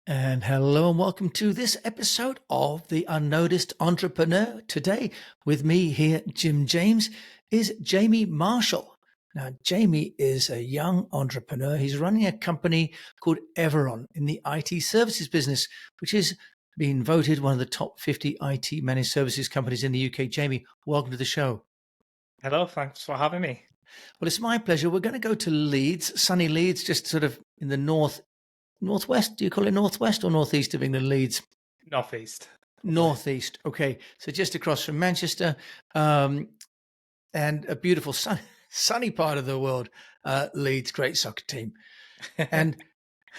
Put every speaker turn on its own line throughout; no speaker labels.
And hello and welcome to this episode of The Unnoticed Entrepreneur. Today, with me here, Jim James, is Jamie Marshall. Now, Jamie is a young entrepreneur. He's running a company called Everon in the IT services business, which has been voted one of the top 50 IT managed services companies in the UK. Jamie, welcome to the show.
Hello, thanks for having me.
Well, it's my pleasure. We're going to go to Leeds, sunny Leeds, just sort of in the northwest. Do you call it northwest or northeast of England, Leeds?
Northeast, lovely.
Northeast. Okay. So just across from Manchester, um, and a beautiful sunny part of the world, Leeds, great soccer team. And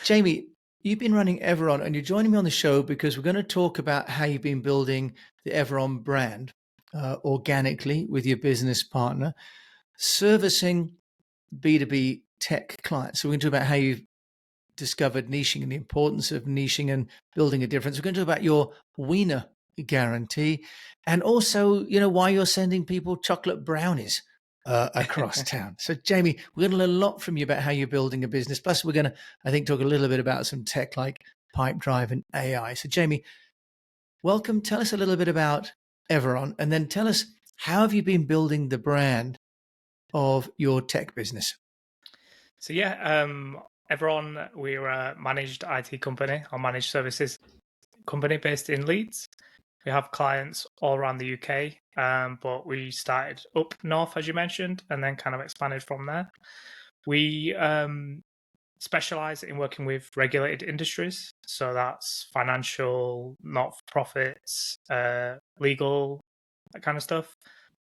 Jamie, you've been running Everon and you're joining me on the show because we're going to talk about how you've been building the Everon brand organically with your business partner, servicing B2B tech clients. So we're going to talk about how you've discovered niching and the importance of niching and building a difference. We're going to talk about your Wiener guarantee and also, why you're sending people chocolate brownies across town. So, Jamie, we're going to learn a lot from you about how you're building a business. Plus, we're going to, I think, talk a little bit about some tech like Pipedrive and AI. So, Jamie, welcome. Tell us a little bit about Everon and then tell us how have you been building the brand of your tech business?
So Everon, we're a managed IT company or managed services company based in Leeds. We have clients all around the UK, but we started up north, as you mentioned, and then kind of expanded from there. We specialize in working with regulated industries, so that's financial, not-for-profits, legal, that kind of stuff.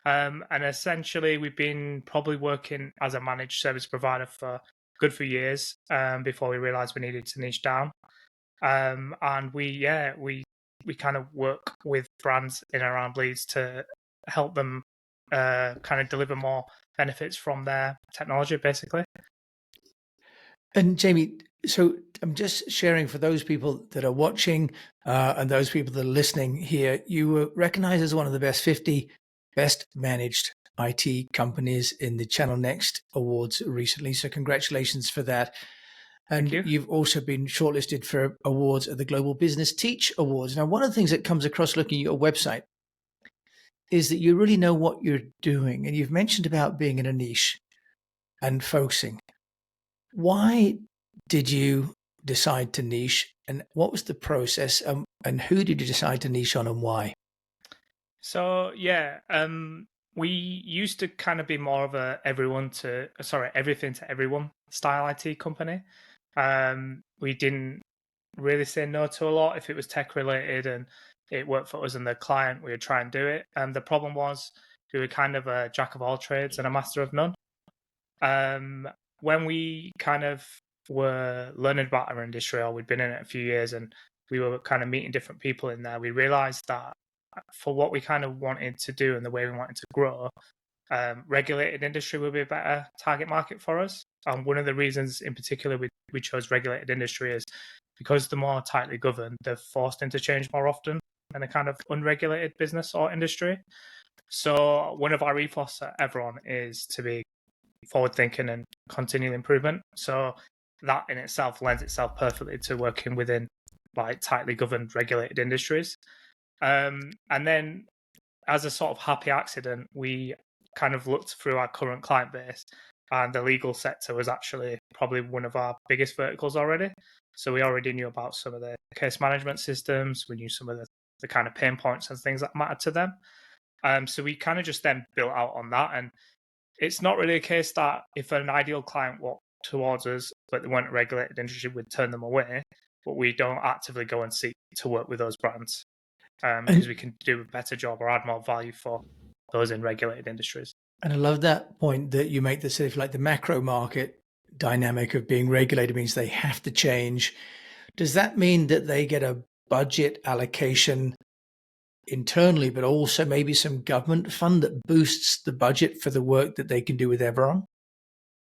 And essentially, we've been probably working as a managed service provider for a good few years before we realized we needed to niche down. And we kind of work with brands in and around Leeds to help them kind of deliver more benefits from their technology, basically.
And Jamie, so I'm just sharing for those people that are watching and those people that are listening here, you were recognized as one of the best 50 best managed IT companies in the Channel Next Awards recently. So congratulations for that.
Thank
And
you.
you've also been shortlisted for awards at the Global Business Teach Awards. Now, one of the things that comes across looking at your website is that you really know what you're doing. And you've mentioned about being in a niche and focusing. Why did you decide to niche, and what was the process, and who did you decide to niche on, and why?
So we used to kind of be more of a everything to everyone style IT company. We didn't really say no to a lot if it was tech related and it worked for us and the client. We would try and do it. And the problem was we were kind of a jack of all trades and a master of none. When we kind of were learning about our industry, or we'd been in it a few years, and we were kind of meeting different people in there, we realized that for what we kind of wanted to do and the way we wanted to grow, regulated industry would be a better target market for us. And one of the reasons in particular we chose regulated industry is because the more tightly governed, they're forced into change more often than a kind of unregulated business or industry. So one of our ethos at Everon is to be forward thinking and continual improvement. So that in itself lends itself perfectly to working within like tightly governed regulated industries. And then as a sort of happy accident, we kind of looked through our current client base, and the legal sector was actually probably one of our biggest verticals already. So we already knew about some of the case management systems. We knew some of the kind of pain points and things that matter to them. So we kind of just then built out on that. And it's not really a case that if an ideal client walked towards us, but they weren't a regulated industry, we'd turn them away. But we don't actively go and seek to work with those brands because
And
we can do a better job or add more value for those in regulated industries.
and I love that point that you make, that sort of like the macro market dynamic of being regulated means they have to change. Does that mean that they get a budget allocation internally, but also maybe some government fund that boosts the budget for the work that they can do with Everon?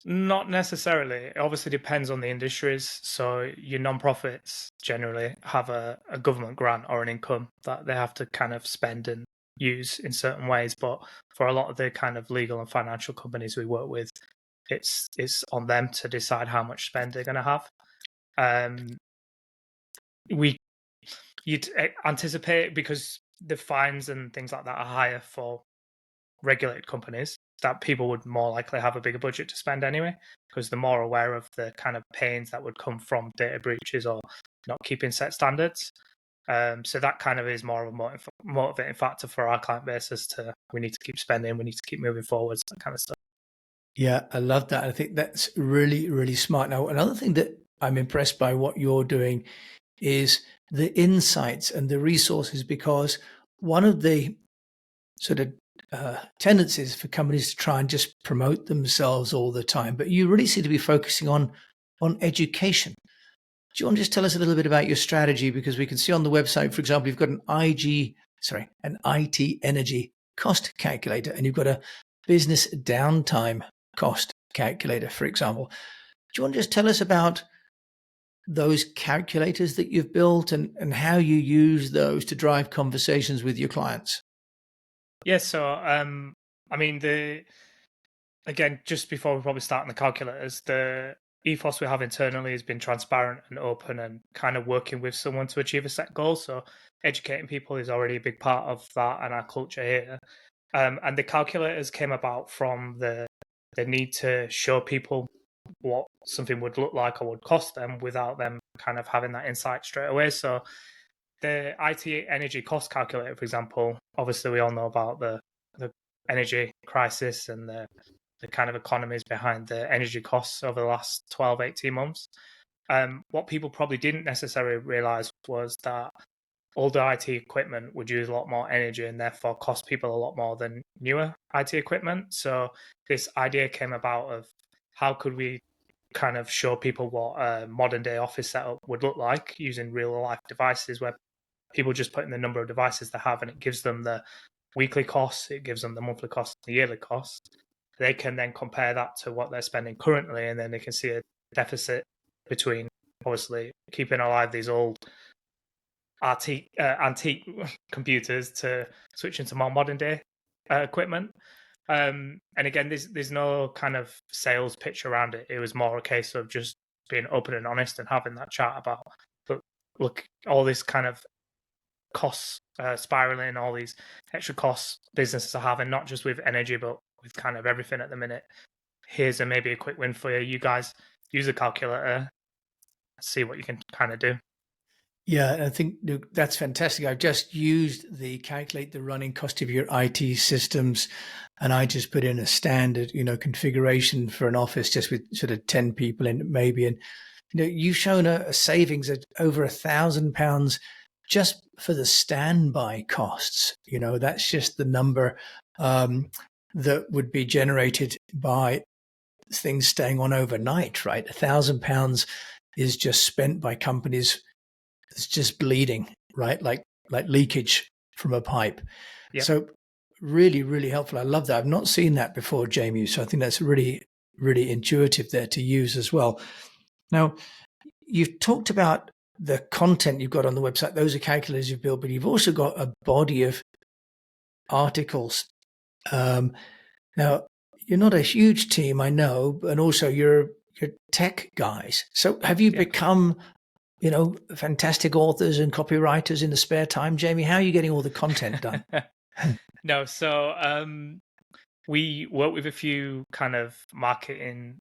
Not necessarily. It obviously depends on the industries. So your non-profits generally have a government grant or an income that they have to kind of spend and use in certain ways. But for a lot of the kind of legal and financial companies we work with, it's on them to decide how much spend they're going to have. Um, you'd anticipate, because the fines and things like that are higher for regulated companies, that people would more likely have a bigger budget to spend anyway, because they're more aware of the kind of pains that would come from data breaches or not keeping set standards. So that kind of is more of a motivating factor for our client base as to, we need to keep spending, we need to keep moving forwards, that kind of stuff.
Yeah, I love that. I think that's really, really smart. Now, another thing that I'm impressed by what you're doing is the insights and the resources, because one of the sort of tendencies for companies to try and just promote themselves all the time, but you really seem to be focusing on education. Do you want to just tell us a little bit about your strategy? Because we can see on the website, for example, you've got an IT energy cost calculator, and you've got a business downtime cost calculator, for example. Do you want to just tell us about those calculators that you've built and how you use those to drive conversations with your clients?
Yeah, so I mean, again, just before we probably start on the calculators, the ethos we have internally has been transparent and open and kind of working with someone to achieve a set goal. So educating people is already a big part of that and our culture here. And the calculators came about from the need to show people what something would look like or would cost them without them kind of having that insight straight away. So the IT energy cost calculator, for example, obviously we all know about the energy crisis and the kind of economies behind the energy costs over the last 12, 18 months. What people probably didn't necessarily realize was that older IT equipment would use a lot more energy and therefore cost people a lot more than newer IT equipment. So this idea came about of, how could we kind of show people what a modern day office setup would look like using real life devices, where people just put in the number of devices they have and it gives them the weekly costs, it gives them the monthly costs, the yearly costs. They can then compare that to what they're spending currently, and then they can see a deficit between obviously keeping alive these old antique computers to switch into more modern day equipment. And again, there's no kind of sales pitch around it. It was more a case of just being open and honest and having that chat about, but look, all this kind of costs spiraling, all these extra costs businesses are having, not just with energy, but with kind of everything at the minute. Here's maybe a quick win for you. You guys use a calculator, see what you can kind of do.
Yeah, I think that's fantastic. I've just used the calculate the running cost of your IT systems, and I just put in a standard, configuration for an office just with sort of 10 people in it maybe. And, you've shown a savings of over £1,000 just for the standby costs. That's just the number that would be generated by things staying on overnight, right? £1,000 is just spent by companies. It's just bleeding, right? Like leakage from a pipe.
Yeah.
So really, really helpful. I love that. I've not seen that before, Jamie. So I think that's really, really intuitive there to use as well. Now, you've talked about the content you've got on the website. Those are calculators you've built, but you've also got a body of articles. Now, you're not a huge team, I know, and also you're tech guys. So have you become fantastic authors and copywriters in the spare time, Jamie? How are you getting all the content done?
No, so we work with a few kind of marketing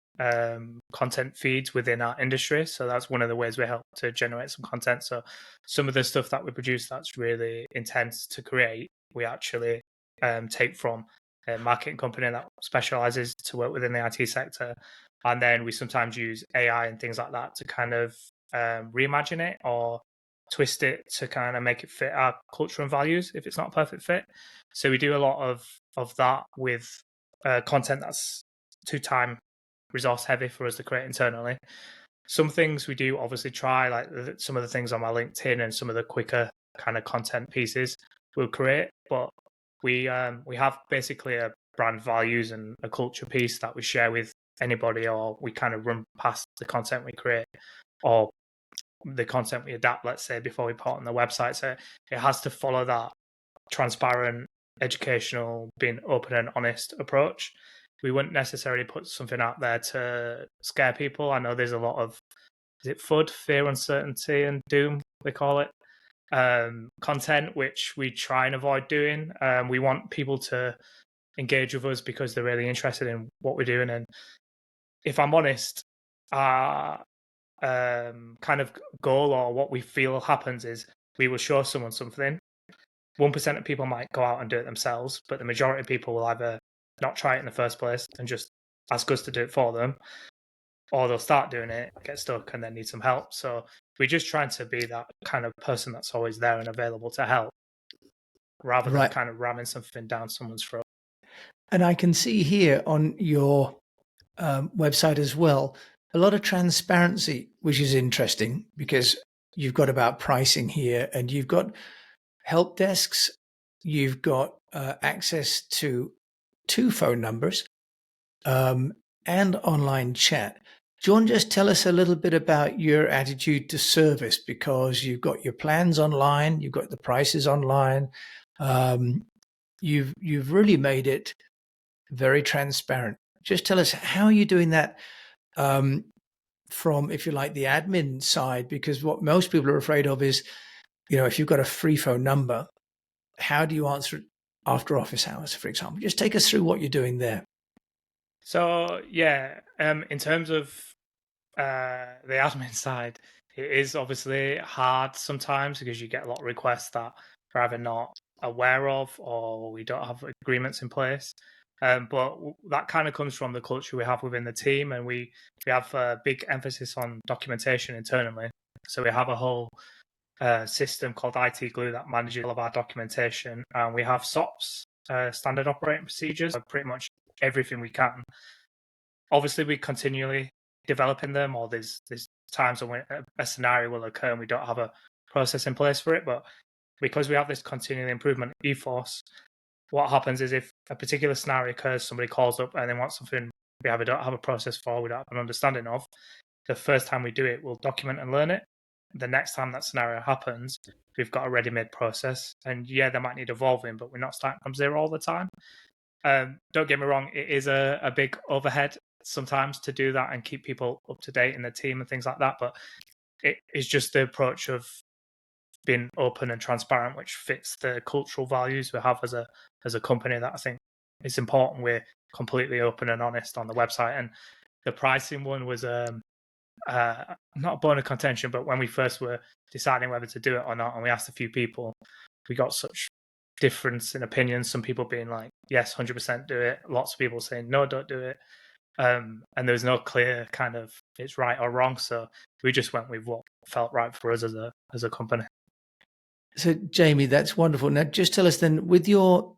content feeds within our industry. So that's one of the ways we help to generate some content. So some of the stuff that we produce that's really intense to create, we actually take from a marketing company that specializes to work within the IT sector. And then we sometimes use AI and things like that to kind of reimagine it or twist it to kind of make it fit our culture and values if it's not a perfect fit. So we do a lot of that with content that's too time resource heavy for us to create internally. Some things we do obviously try, like some of the things on my LinkedIn and some of the quicker kind of content pieces we'll create, but we have basically a brand values and a culture piece that we share with anybody, or we kind of run past the content we create or the content we adapt, let's say, before we put on the website. So it has to follow that transparent, educational, being open and honest approach. We wouldn't necessarily put something out there to scare people. I know there's a lot of, is it FUD, fear, uncertainty, and doom they call it. Content, which we try and avoid doing. We want people to engage with us because they're really interested in what we're doing. And if I'm honest, our kind of goal or what we feel happens is we will show someone something. 1% of people might go out and do it themselves, but the majority of people will either not try it in the first place and just ask us to do it for them, or they'll start doing it, get stuck, and then need some help. So we're just trying to be that kind of person that's always there and available to help, rather than
Right.
kind of ramming something down someone's throat.
And I can see here on your website as well a lot of transparency, which is interesting because you've got about pricing here, and you've got help desks, you've got access to 2 phone numbers, and online chat. Do you want to just tell us a little bit about your attitude to service? Because you've got your plans online, you've got the prices online, you've really made it very transparent. Just tell us, how are you doing that, from, if you like, the admin side? Because what most people are afraid of is, if you've got a free phone number, how do you answer it after office hours, for example? Just take us through what you're doing there.
So yeah, in terms of the admin side, it is obviously hard sometimes because you get a lot of requests that we're either not aware of or we don't have agreements in place. But that kind of comes from the culture we have within the team, and we have a big emphasis on documentation internally. So we have a whole system called IT Glue that manages all of our documentation, and we have SOPs, standard operating procedures, for pretty much everything we can. Obviously, we continually developing them, or there's times when a scenario will occur and we don't have a process in place for it. But because we have this continual improvement ethos, what happens is if a particular scenario occurs, somebody calls up and they want something we either don't have a process for, we don't have an understanding of, the first time we do it, we'll document and learn it. The next time that scenario happens, we've got a ready-made process. And yeah, they might need evolving, but we're not starting from zero all the time. Don't get me wrong, it is a big overhead sometimes to do that and keep people up to date in the team and things like that. But it is just the approach of being open and transparent, which fits the cultural values we have as a company, that I think is important. We're completely open and honest on the website. And the pricing one was not a bone of contention, but when we first were deciding whether to do it or not, and we asked a few people, we got such difference in opinions. Some people being like, yes, 100% do it. Lots of people saying, no, don't do it. And there's no clear kind of it's right or wrong. So we just went with what felt right for us as a company.
So, Jamie, that's wonderful. Now, just tell us then, with your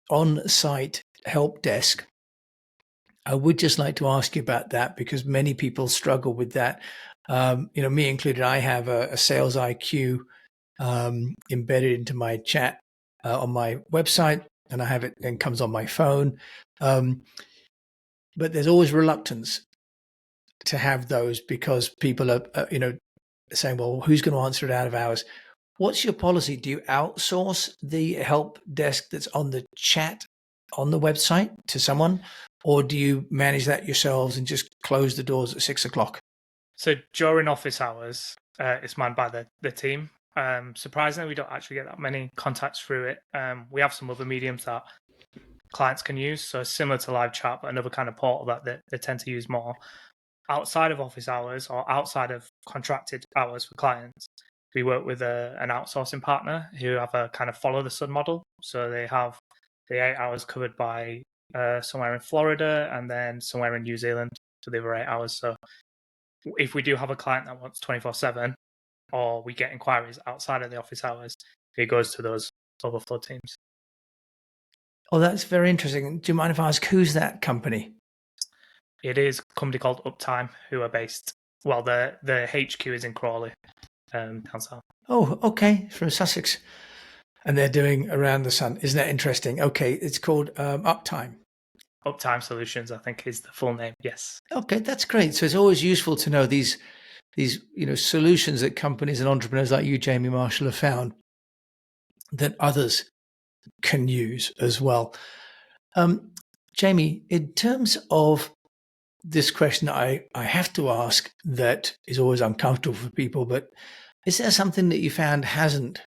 on-site help desk, I would just like to ask you about that because many people struggle with that. Me included, I have a sales IQ embedded into my chat on my website, and I have it and comes on my phone. But there's always reluctance to have those because people are, saying, well, who's going to answer it out of hours? What's your policy? Do you outsource the help desk that's on the chat on the website to someone, or do you manage that yourselves and just close the doors at 6 o'clock?
So during office hours, it's manned by the team. Surprisingly, we don't actually get that many contacts through it. We have some other mediums that clients can use, so similar to live chat, but another kind of portal that they tend to use more. Outside of office hours or outside of contracted hours for clients, we work with an outsourcing partner who have a kind of follow the sun model. So they have the 8 hours covered by somewhere in Florida and then somewhere in New Zealand for the other 8 hours. So if we do have a client that wants 24/7, or we get inquiries outside of the office hours, it goes to those overflow teams.
Oh, that's very interesting. Do you mind if I ask, who's that company?
It is a company called Uptime, who are based. Well, the HQ is in Crawley, down south.
Oh, okay, from Sussex. And they're doing Around the Sun. Isn't that interesting? Okay, it's called Uptime.
Uptime Solutions, I think, is the full name. Yes.
Okay, that's great. So it's always useful to know these solutions that companies and entrepreneurs like you, Jamie Marshall, have found that others can use as well. Jamie, in terms of this question, I have to ask that is always uncomfortable for people, but Is there something that you found hasn't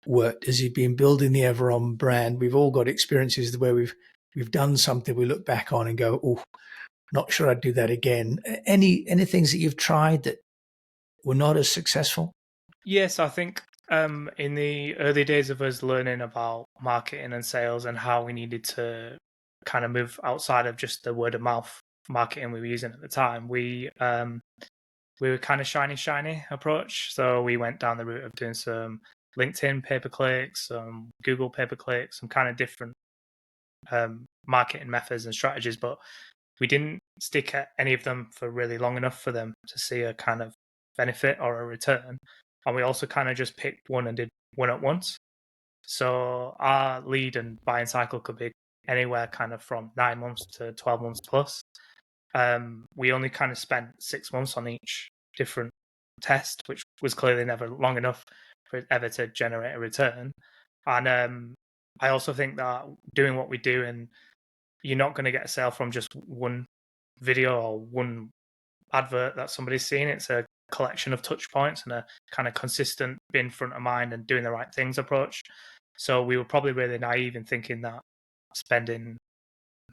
worked as you've been building the Everon brand? We've all got experiences where we've done something we look back on and go, oh, not sure I'd do that again. Any things that you've tried that were not as successful?
Yes, I think in the early days of us learning about marketing and sales and how we needed to kind of move outside of just the word of mouth marketing we were using at the time, we were kind of shiny approach. So we went down the route of doing some LinkedIn pay per clicks, some Google pay per clicks, some kind of different marketing methods and strategies, but we didn't stick at any of them for really long enough for them to see a kind of benefit or a return. And we also kind of just picked one and did one at once. So our lead and buying cycle could be anywhere kind of from 9 months to 12 months plus. We only kind of spent 6 months on each different test, which was clearly never long enough for it ever to generate a return. And I also think that doing what we do, and you're not going to get a sale from just one video or one advert that somebody's seen. It's a collection of touch points and a kind of consistent being front of mind and doing the right things approach. So we were probably really naive in thinking that spending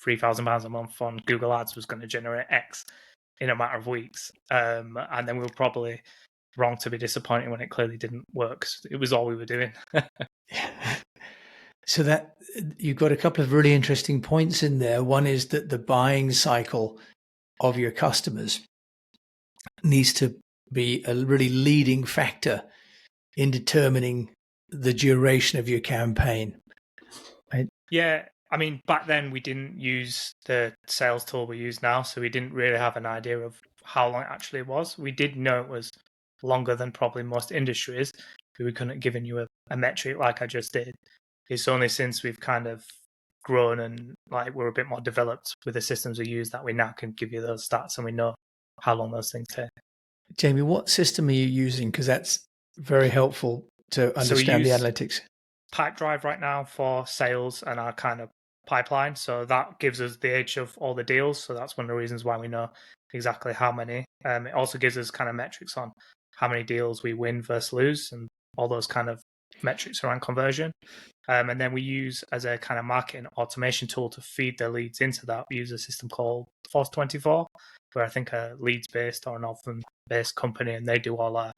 £3,000 a month on Google Ads was going to generate X in a matter of weeks. And then we were probably wrong to be disappointed when it clearly didn't work. It was all we were doing.
So that you've got a couple of really interesting points in there. One is that the buying cycle of your customers needs to be a really leading factor in determining the duration of your campaign. Right?
Yeah, I mean, back then we didn't use the sales tool we use now, so we didn't really have an idea of how long it actually was. We did know it was longer than probably most industries, but we couldn't have given you a metric like I just did. It's only since we've kind of grown and like we're a bit more developed with the systems we use that we now can give you those stats and we know how long those things take.
Jamie, what system are you using? Because that's very helpful to
So we
understand the
use
analytics.
Pipedrive right now for sales and our kind of pipeline. So that gives us the age of all the deals. So that's one of the reasons why we know exactly how many. It also gives us kind of metrics on how many deals we win versus lose and all those kind of metrics around conversion. And then we use as a kind of marketing automation tool to feed the leads into that. We use a system called Force 24, where I think a Leeds based or an Northern based company, and they do all our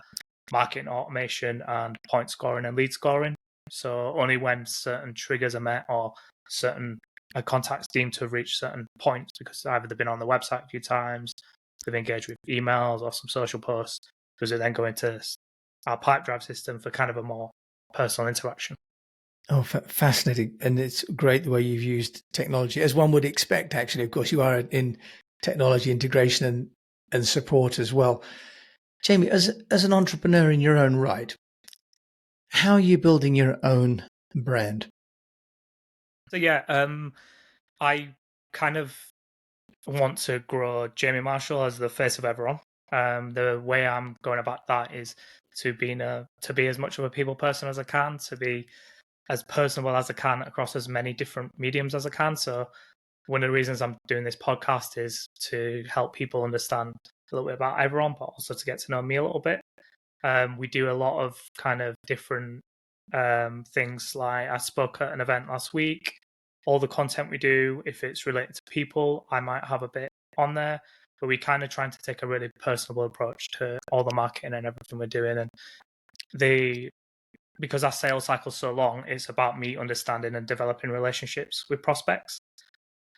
marketing automation and point scoring and lead scoring. So only when certain triggers are met or certain contacts deemed to have reached certain points, because either they've been on the website a few times, they've engaged with emails or some social posts, does it then go into our Pipedrive system for kind of a more personal interaction.
Oh, fascinating. And it's great the way you've used technology, as one would expect, actually. Of course, you are in technology integration and support as well. Jamie, as an entrepreneur in your own right, how are you building your own brand?
So yeah, I kind of want to grow Jamie Marshall as the face of Everon. The way I'm going about that is to be as much of a people person as I can, to be as personable as I can across as many different mediums as I can. So one of the reasons I'm doing this podcast is to help people understand a little bit about Everon, but also to get to know me a little bit. We do a lot of kind of different things. Like I spoke at an event last week. All the content we do, if it's related to people, I might have a bit on there. But we kind of trying to take a really personable approach to all the marketing and everything we're doing. And because our sales cycle's so long, it's about me understanding and developing relationships with prospects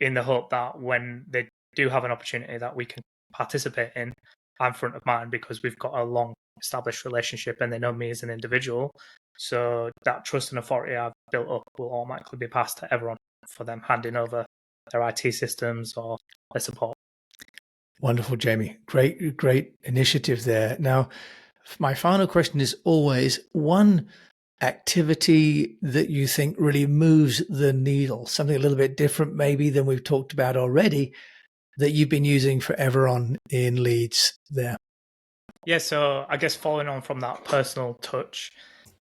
in the hope that when they do have an opportunity that we can participate in, I'm front of mind because we've got a long established relationship and they know me as an individual. So that trust and authority I've built up will automatically be passed to everyone for them handing over their IT systems or their support.
Wonderful, Jamie. Great initiative there. Now, my final question is always one activity that you think really moves the needle, something a little bit different maybe than we've talked about already that you've been using for Everon in Leeds there.
Yeah, so I guess following on from that personal touch,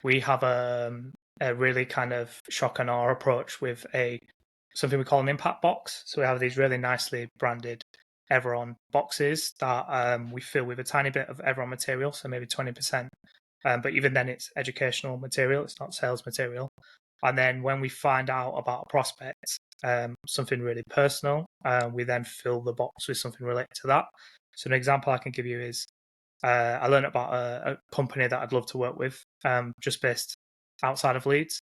we have a really kind of shock and awe approach with something we call an impact box. So we have these really nicely branded Everon boxes that we fill with a tiny bit of Everon material, so maybe 20%, But even then, it's educational material. It's not sales material. And then when we find out about a prospect, something really personal, we then fill the box with something related to that. So an example I can give you is I learned about a company that I'd love to work with, just based outside of Leeds.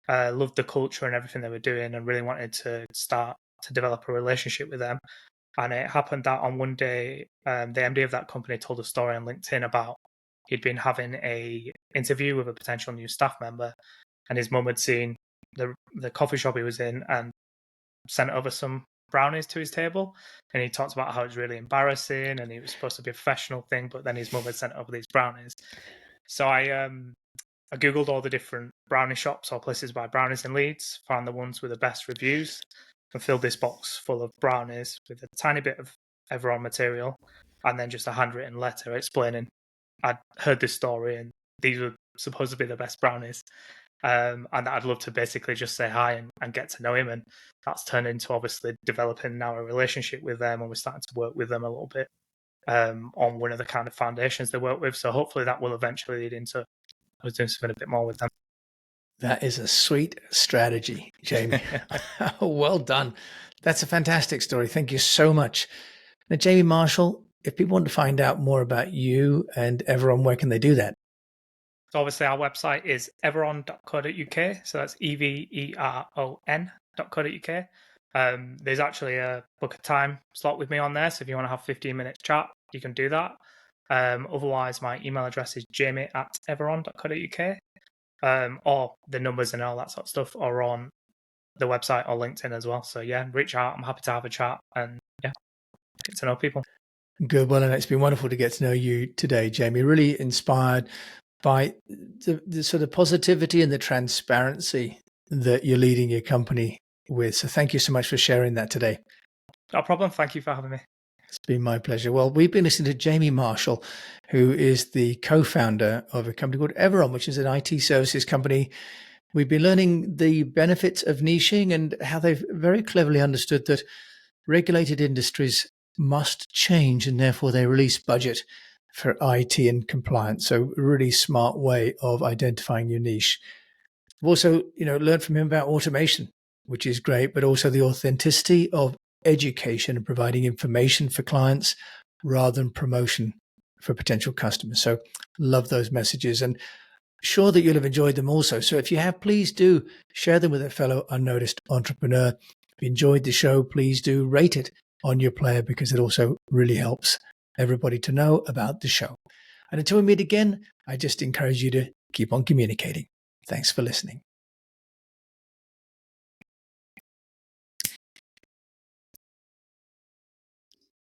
Loved the culture and everything they were doing, and really wanted to start to develop a relationship with them. And it happened that on one day, the MD of that company told a story on LinkedIn about he'd been having a interview with a potential new staff member, and his mum had seen the coffee shop he was in and sent over some brownies to his table. And he talked about how it was really embarrassing and it was supposed to be a professional thing, but then his mum had sent over these brownies. So I googled all the different brownie shops or places to buy brownies in Leeds, found the ones with the best reviews, and filled this box full of brownies with a tiny bit of Everon material, and then just a handwritten letter explaining I'd heard this story and these were supposed to be the best brownies, and I'd love to basically just say hi and get to know him. And that's turned into obviously developing now a relationship with them, and we're starting to work with them a little bit on one of the kind of foundations they work with. So hopefully that will eventually lead into I was doing something a bit more with them.
That is a sweet strategy, Jamie. Well done. That's a fantastic story. Thank you so much. Now, Jamie Marshall, if people want to find out more about you and Everon, where can they do that?
So obviously our website is everon.co.uk. So that's everon.co.uk. There's actually a book a time slot with me on there. So if you want to have 15-minute chat, you can do that. Otherwise, my email address is jamie@everon.co.uk. Or the numbers and all that sort of stuff are on the website or LinkedIn as well. So yeah, reach out. I'm happy to have a chat and yeah, get to know people.
Good. Well, and it's been wonderful to get to know you today, Jamie. Really inspired by the sort of positivity and the transparency that you're leading your company with. So thank you so much for sharing that today.
No problem. Thank you for having me.
It's been my pleasure. Well, we've been listening to Jamie Marshall, who is the co-founder of a company called Everon, which is an IT services company. We've been learning the benefits of niching and how they've very cleverly understood that regulated industries must change and therefore they release budget for IT and compliance. So a really smart way of identifying your niche. We've also, learned from him about automation, which is great, but also the authenticity of education and providing information for clients rather than promotion for potential customers. So love those messages and sure that you'll have enjoyed them also. So if you have, please do share them with a fellow unnoticed entrepreneur. If you enjoyed the show, please do rate it on your player because it also really helps everybody to know about the show. And until we meet again, I just encourage you to keep on communicating. Thanks for listening.